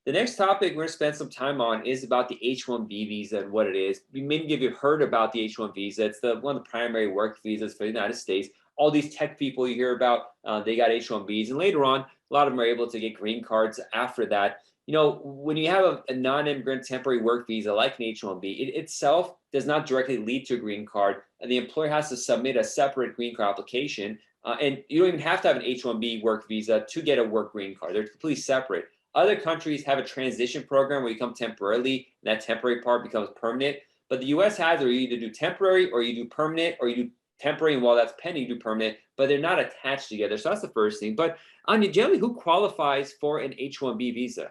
The next topic we're going to spend some time on is about the H-1B visa and what it is. Many of you have heard about the H-1 visa. It's one of the primary work visas for the United States. All these tech people you hear about, they got H-1Bs, and later on, a lot of them are able to get green cards after that. When you have a non-immigrant temporary work visa like an H-1B, it itself does not directly lead to a green card. And the employer has to submit a separate green card application. And you don't even have to have an H-1B work visa to get a work green card. They're completely separate. Other countries have a transition program where you come temporarily, and that temporary part becomes permanent. But the US has, or you either do temporary, or you do permanent, or you do temporary, and while that's pending, you do permanent, but they're not attached together. So that's the first thing. But Anya, generally, who qualifies for an H-1B visa?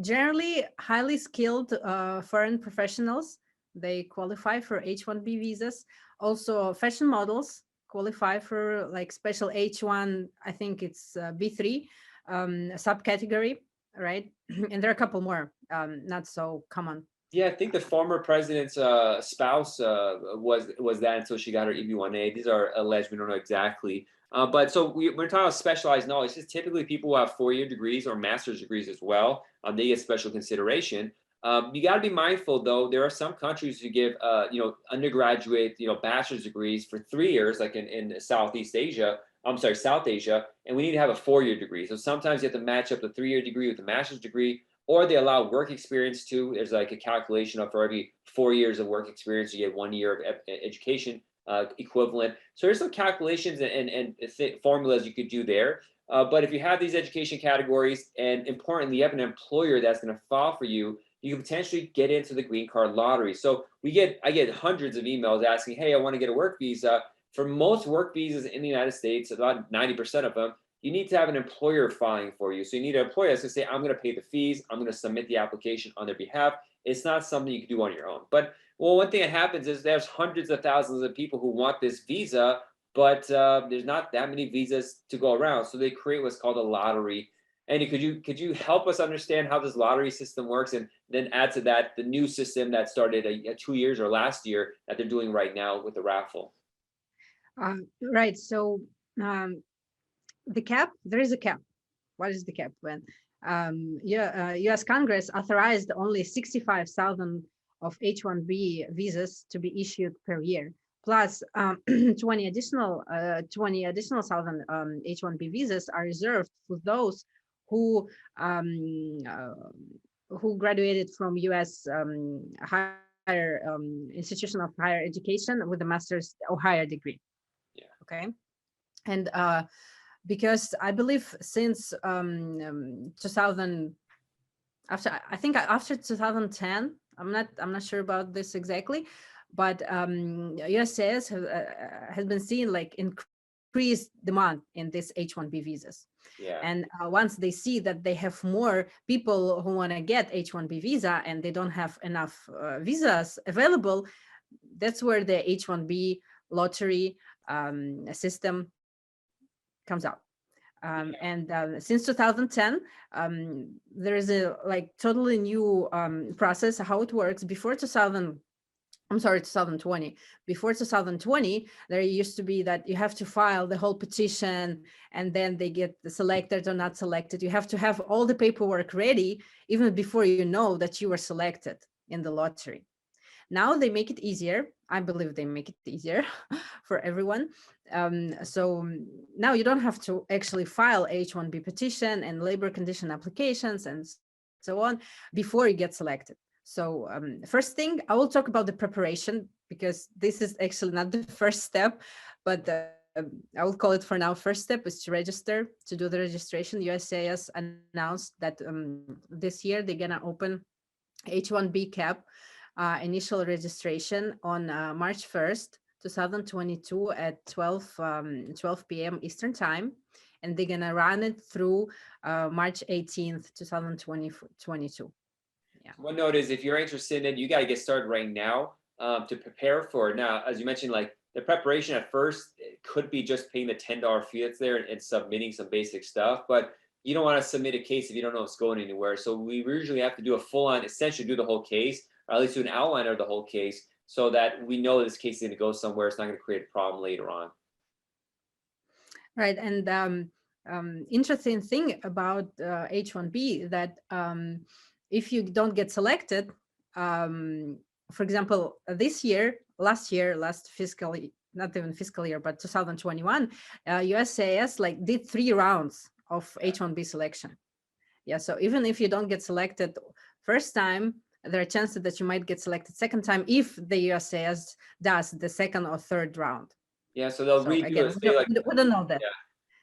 Generally, highly skilled foreign professionals, they qualify for H-1B visas. Also, fashion models qualify for like special H-1, I think it's B3 subcategory, right? And there are a couple more, not so common. Yeah, I think the former president's spouse was that until she got her EB-1A. These are alleged. We don't know exactly. But so we're talking about specialized knowledge. It's just typically people who have four-year degrees or master's degrees as well. They get special consideration. You got to be mindful, though. There are some countries who give, undergraduate, bachelor's degrees for 3 years, like in Southeast Asia. I'm sorry, South Asia, and we need to have a four-year degree. So sometimes you have to match up the three-year degree with the master's degree, or they allow work experience too. There's like a calculation of for every 4 years of work experience, you get 1 year of education equivalent. So there's some calculations and formulas you could do there. But if you have these education categories, and importantly, you have an employer that's going to file for you, you can potentially get into the green card lottery. So I get hundreds of emails asking, hey, I want to get a work visa. For most work visas in the United States, about 90% of them, you need to have an employer filing for you. So you need an employer that's going to say, I'm going to pay the fees. I'm going to submit the application on their behalf. It's not something you can do on your own. But one thing that happens is there's hundreds of thousands of people who want this visa, but there's not that many visas to go around. So they create what's called a lottery. Andy, could you help us understand how this lottery system works, and then add to that the new system that started 2 years or last year that they're doing right now with the raffle? Right. So the cap, there is a cap. What is the cap? When US Congress authorized only 65,000 of H-1B visas to be issued per year, plus 20 additional thousand H-1B visas are reserved for those who graduated from US higher institution of higher education with a master's or higher degree. Yeah. Okay. And because I believe since 2000, after 2010, I'm not sure about this exactly, but USCIS has been seeing like increased demand in this H-1B visas. Yeah. And once they see that they have more people who want to get H-1B visa and they don't have enough visas available, that's where the H-1B lottery system comes out. And since 2010, there is a like totally new process how it works. Before 2020. Before 2020, there used to be that you have to file the whole petition, and then they get selected or not selected. You have to have all the paperwork ready even before you know that you were selected in the lottery. Now they make it easier. I believe they make it easier for everyone. So now you don't have to actually file H-1B petition and labor condition applications and so on before you get selected. So first thing, I will talk about the preparation, because this is actually not the first step, but I will call it for now. First step is to register, to do the registration. USCIS announced that this year they're gonna open H-1B cap initial registration on March 1st, 2022 at 12 p.m. Eastern time. And they're gonna run it through March 18th, 2022. Yeah. One note is, if you're interested in it, you got to get started right now to prepare for it. Now, as you mentioned, like the preparation at first, it could be just paying the $10 fee that's there and submitting some basic stuff, but you don't want to submit a case if you don't know it's going anywhere. So we usually have to do a full-on, essentially do the whole case, or at least do an outline of the whole case, so that we know this case is going to go somewhere. It's not going to create a problem later on. Right. And interesting thing about H-1B that if you don't get selected, for example, this year, last fiscal, not even fiscal year, but 2021, USCIS like did 3 rounds of H-1B selection. Yeah. So even if you don't get selected first time, there are chances that you might get selected second time if the USCIS does the second or third round. Yeah, so they'll So redo again, it, say like, we don't know that. yeah,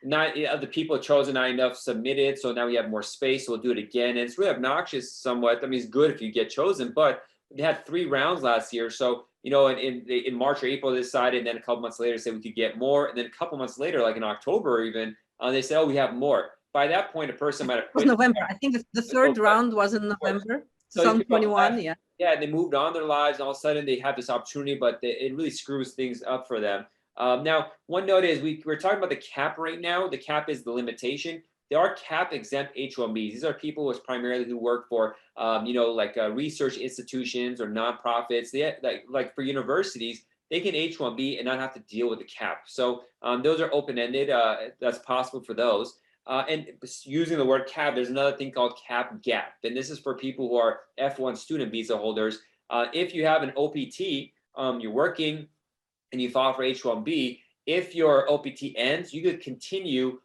not of the people chosen, not enough submitted, so now we have more space, so we'll do it again. And it's really obnoxious somewhat. I mean, it's good if you get chosen, but they had 3 rounds last year. So, you know, in March or April, they decided, and then a couple months later, said we could get more. And then a couple months later, like in October even, they said, oh, we have more. By that point, a person might have It was quit. November. I think the third round was in November, So these people 2021. left, Yeah. yeah, and they moved on their lives, and all of a sudden they have this opportunity, but it really screws things up for them. Now, one note is we're talking about the cap right now. The cap is the limitation. There are cap exempt H-1Bs. These are people primarily who work for, you know, like research institutions or nonprofits. They like for universities, they can H-1B and not have to deal with the cap. So those are open-ended. That's possible for those. And using the word cap, there's another thing called cap gap. And this is for people who are F1 student visa holders. If you have an OPT, you're working and you file for H-1B, if your OPT ends, you could continue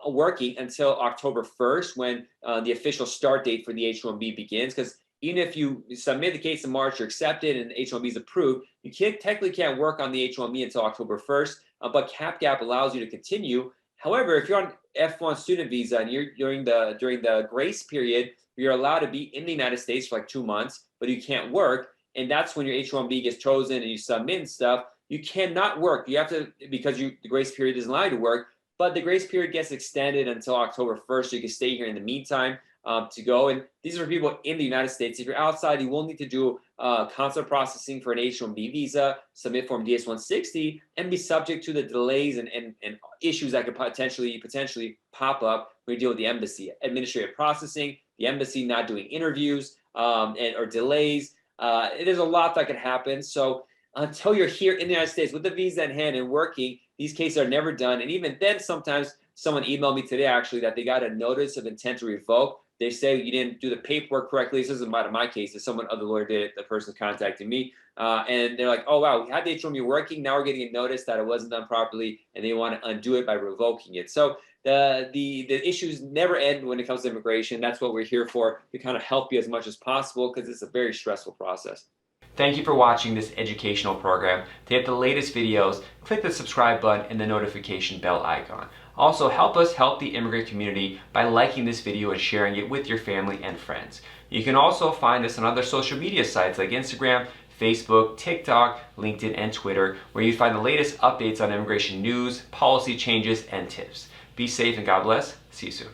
working until October 1st when the official start date for the H-1B begins. Because even if you submit the case in March, you're accepted, and H-1B is approved, you technically can't work on the H-1B until October 1st, but cap gap allows you to continue. However, if you're on F1 student visa and you're during the grace period, you're allowed to be in the United States for like 2 months, but you can't work. And that's when your H-1B gets chosen and you submit stuff. You cannot work. You have to, because the grace period doesn't allow you to work, but the grace period gets extended until October 1st. So you can stay here in the meantime to go. And these are people in the United States. If you're outside, you will need to do consular processing for an H-1B visa, submit form DS-160, and be subject to the delays and issues that could potentially pop up when you deal with the embassy. Administrative processing, the embassy not doing interviews or delays. There's a lot that could happen. So until you're here in the United States with the visa in hand and working, these cases are never done. And even then, sometimes someone emailed me today actually that they got a notice of intent to revoke. They say you didn't do the paperwork correctly. This isn't my case. It's someone other lawyer did it. The person contacted me, and they're like, "Oh wow, we had the H-1B working. Now we're getting a notice that it wasn't done properly, and they want to undo it by revoking it." So the issues never end when it comes to immigration. That's what we're here for, to kind of help you as much as possible, because it's a very stressful process. Thank you for watching this educational program. To get the latest videos, click the subscribe button and the notification bell icon. Also, help us help the immigrant community by liking this video and sharing it with your family and friends. You can also find us on other social media sites like Instagram, Facebook, TikTok, LinkedIn, and Twitter, where you find the latest updates on immigration news, policy changes, and tips. Be safe and God bless. See you soon.